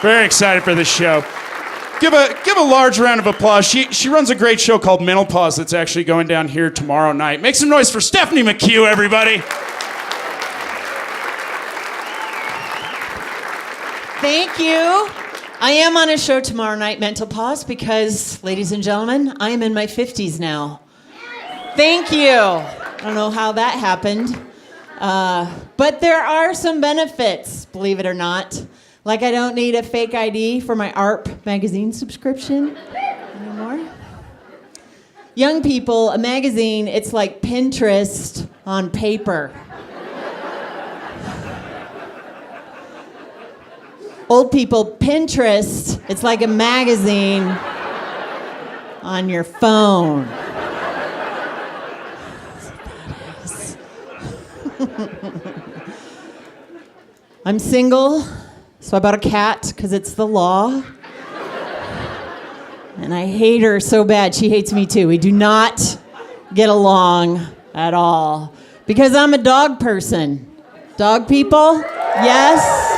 Very excited for this show. Give a large round of applause. She runs a great show called Menopause that's actually going down here tomorrow night. Make some noise for Stephanie McHugh, everybody. Thank you. I am on a show tomorrow night, Mental Pause, because, ladies and gentlemen, I am in my 50s now. Thank you. I don't know how that happened. But there are some benefits, believe it or not. Like I don't need a fake ID for my ARP magazine subscription anymore. Young people, a magazine, it's like Pinterest on paper. Old people, Pinterest, it's like a magazine on your phone. That's what that is. I'm single, so I bought a cat because it's the law. And I hate her so bad. She hates me too. We do not get along at all because I'm a dog person. Dog people? Yes.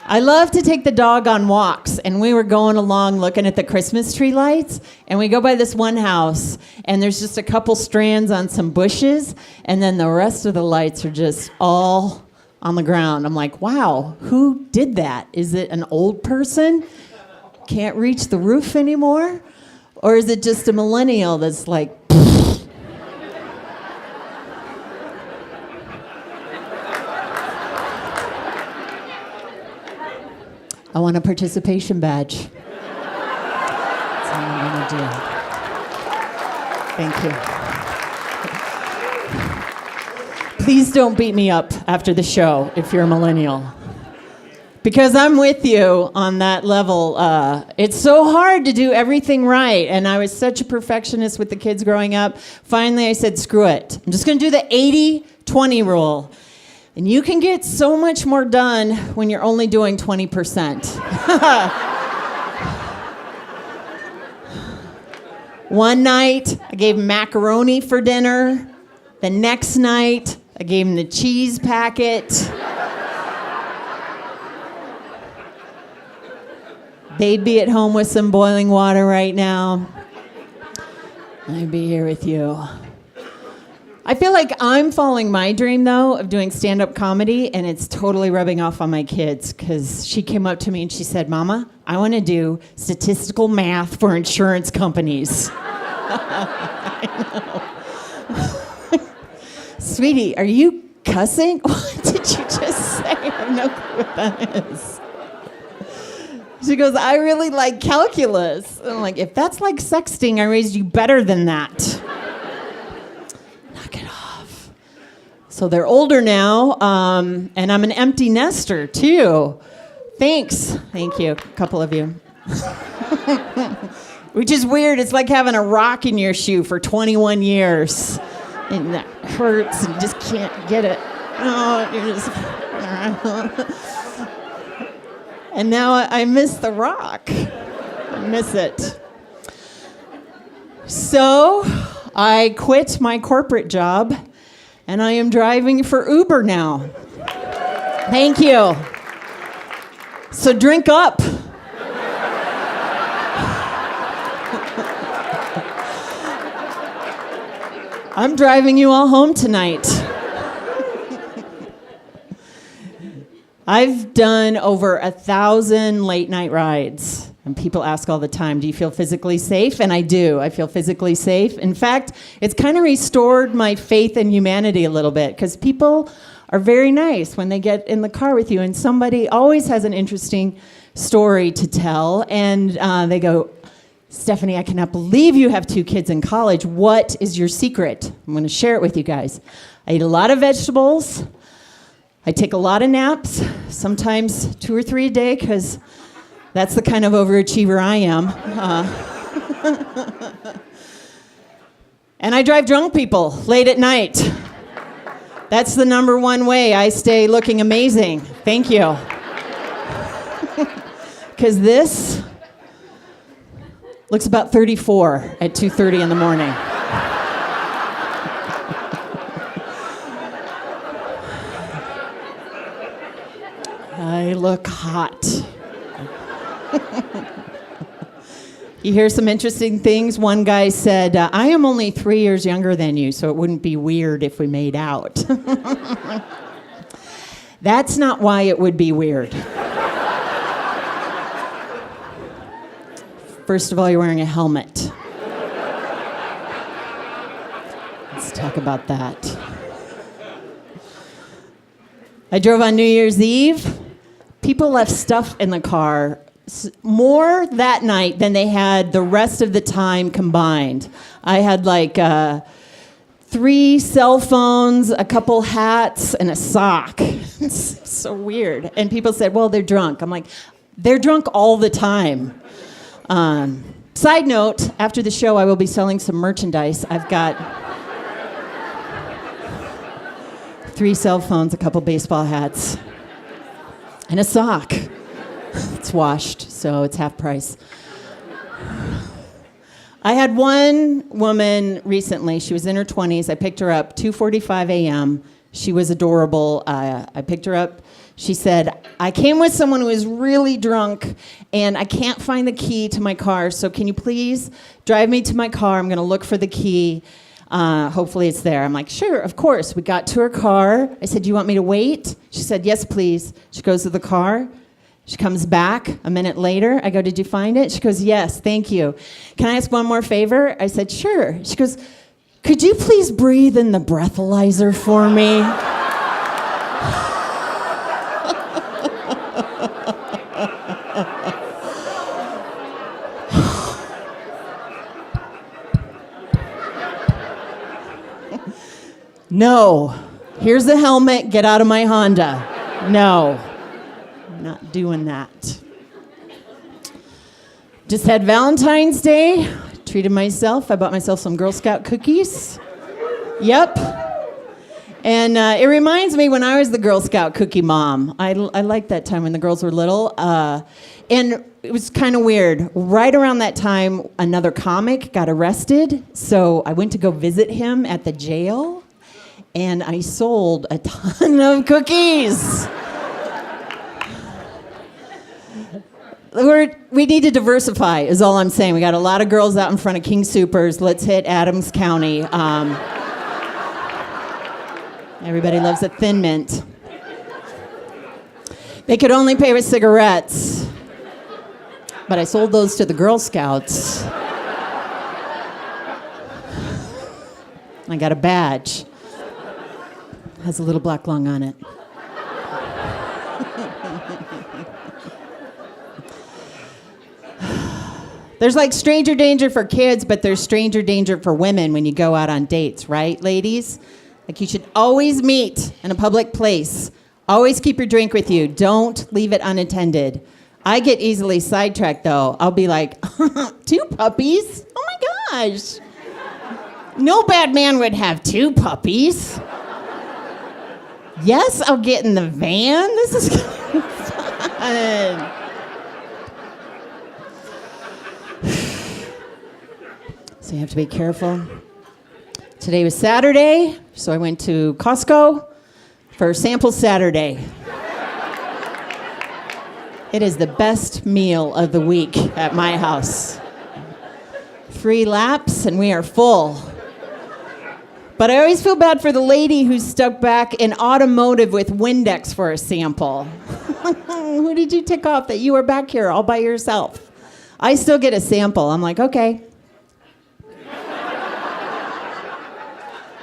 I love to take the dog on walks, and we were going along looking at the Christmas tree lights, and we go by this one house, and there's just a couple strands on some bushes, and then the rest of the lights are just all on the ground. I'm like, wow, who did that? Is it an old person? Can't reach the roof anymore? Or is it just a millennial that's like, I want a participation badge. That's all I'm gonna do. Thank you. Please don't beat me up after the show if you're a millennial. Because I'm with you on that level. It's so hard to do everything right. And I was such a perfectionist with the kids growing up. Finally, I said, screw it. I'm just gonna do the 80-20 rule. And you can get so much more done when you're only doing 20%. One night, I gave him macaroni for dinner. The next night, I gave him the cheese packet. They'd be at home with some boiling water right now. I'd be here with you. I feel like I'm following my dream, though, of doing stand-up comedy, and it's totally rubbing off on my kids, because she came up to me and she said, Mama, I want to do statistical math for insurance companies. I know. Sweetie, are you cussing? What did you just say? I have no clue what that is. She goes, I really like calculus. And I'm like, if that's like sexting, I raised you better than that. So they're older now, and I'm an empty nester, too. Thanks. Thank you, a couple of you. Which is weird. It's like having a rock in your shoe for 21 years. And that hurts and you just can't get it. Oh, you're just... And now I miss the rock. I miss it. So I quit my corporate job. And I am driving for Uber now. Thank you. So drink up. I'm driving you all home tonight. I've done over 1,000 late night rides. And people ask all the time, do you feel physically safe? And I do. I feel physically safe. In fact, it's kind of restored my faith in humanity a little bit, because people are very nice when they get in the car with you, and somebody always has an interesting story to tell, and they go, Stephanie, I cannot believe you have 2 kids in college. What is your secret? I'm going to share it with you guys. I eat a lot of vegetables. I take a lot of naps, sometimes 2 or 3 a day, because that's the kind of overachiever I am. And I drive drunk people late at night. That's the number one way I stay looking amazing. Thank you. Because this looks about 34 at 2:30 in the morning. I look hot. You hear some interesting things. One guy said, I am only 3 years younger than you, so it wouldn't be weird if we made out. That's not why it would be weird. First of all, you're wearing a helmet. Let's talk about that. I drove on New Year's Eve. People left stuff in the car more that night than they had the rest of the time combined. I had like 3 cell phones, a couple hats, and a sock. It's so weird. And people said, well, they're drunk. I'm like, they're drunk all the time. Side note, after the show, I will be selling some merchandise. I've got 3 cell phones, a couple baseball hats, and a sock. It's washed, so it's half price. I had one woman recently. She was in her 20s. I picked her up 2:45 a.m. She was adorable. I picked her up. She said, I came with someone who is really drunk, and I can't find the key to my car, so can you please drive me to my car? I'm going to look for the key. Hopefully it's there. I'm like, sure, of course. We got to her car. I said, do you want me to wait? She said, yes, please. She goes to the car. She comes back a minute later. I go, did you find it? She goes, yes, thank you. Can I ask one more favor? I said, sure. She goes, could you please breathe in the breathalyzer for me? No. Here's the helmet. Get out of my Honda. No. Not doing that. Just had Valentine's Day. Treated myself. I bought myself some Girl Scout cookies. Yep. And it reminds me when I was the Girl Scout cookie mom. I liked that time when the girls were little. And it was kind of weird. Right around that time, another comic got arrested. So I went to go visit him at the jail. And I sold a ton of cookies. We need to diversify, is all I'm saying. We got a lot of girls out in front of King Soopers. Let's hit Adams County. Everybody loves a Thin Mint. They could only pay with cigarettes. But I sold those to the Girl Scouts. I got a badge. Has a little black lung on it. There's like stranger danger for kids, but there's stranger danger for women when you go out on dates, right, ladies? Like you should always meet in a public place. Always keep your drink with you. Don't leave it unattended. I get easily sidetracked, though. I'll be like, 2 puppies? Oh my gosh. No bad man would have 2 puppies. Yes, I'll get in the van. This is fun. So you have to be careful. Today was Saturday, so I went to Costco for Sample Saturday. It is the best meal of the week at my house. 3 laps and we are full. But I always feel bad for the lady who's stuck back in automotive with Windex for a sample. Who did you tick off that you were back here all by yourself? I still get a sample. I'm like, okay.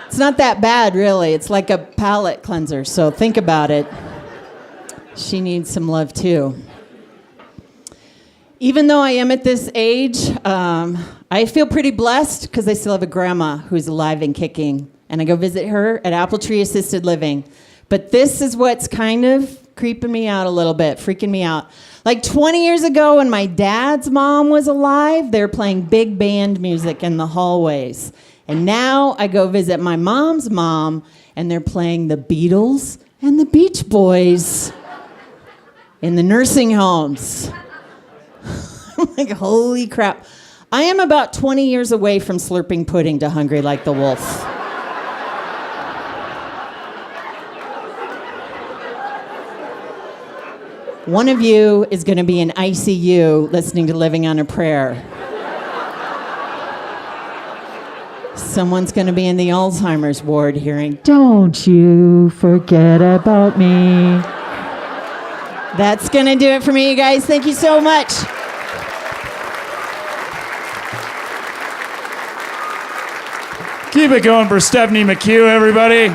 It's not that bad, really. It's like a palate cleanser, so think about it. She needs some love, too. Even though I am at this age, I feel pretty blessed because I still have a grandma who's alive and kicking. And I go visit her at Apple Tree Assisted Living. But this is what's kind of creeping me out a little bit, freaking me out. Like 20 years ago when my dad's mom was alive, they were playing big band music in the hallways. And now I go visit my mom's mom, and they're playing the Beatles and the Beach Boys in the nursing homes. I'm like, holy crap. I am about 20 years away from slurping pudding to Hungry Like the Wolf. One of you is going to be in ICU listening to Living on a Prayer. Someone's going to be in the Alzheimer's ward hearing, "Don't you forget about me." That's going to do it for me, you guys. Thank you so much. Keep it going for Stephanie McHugh, everybody.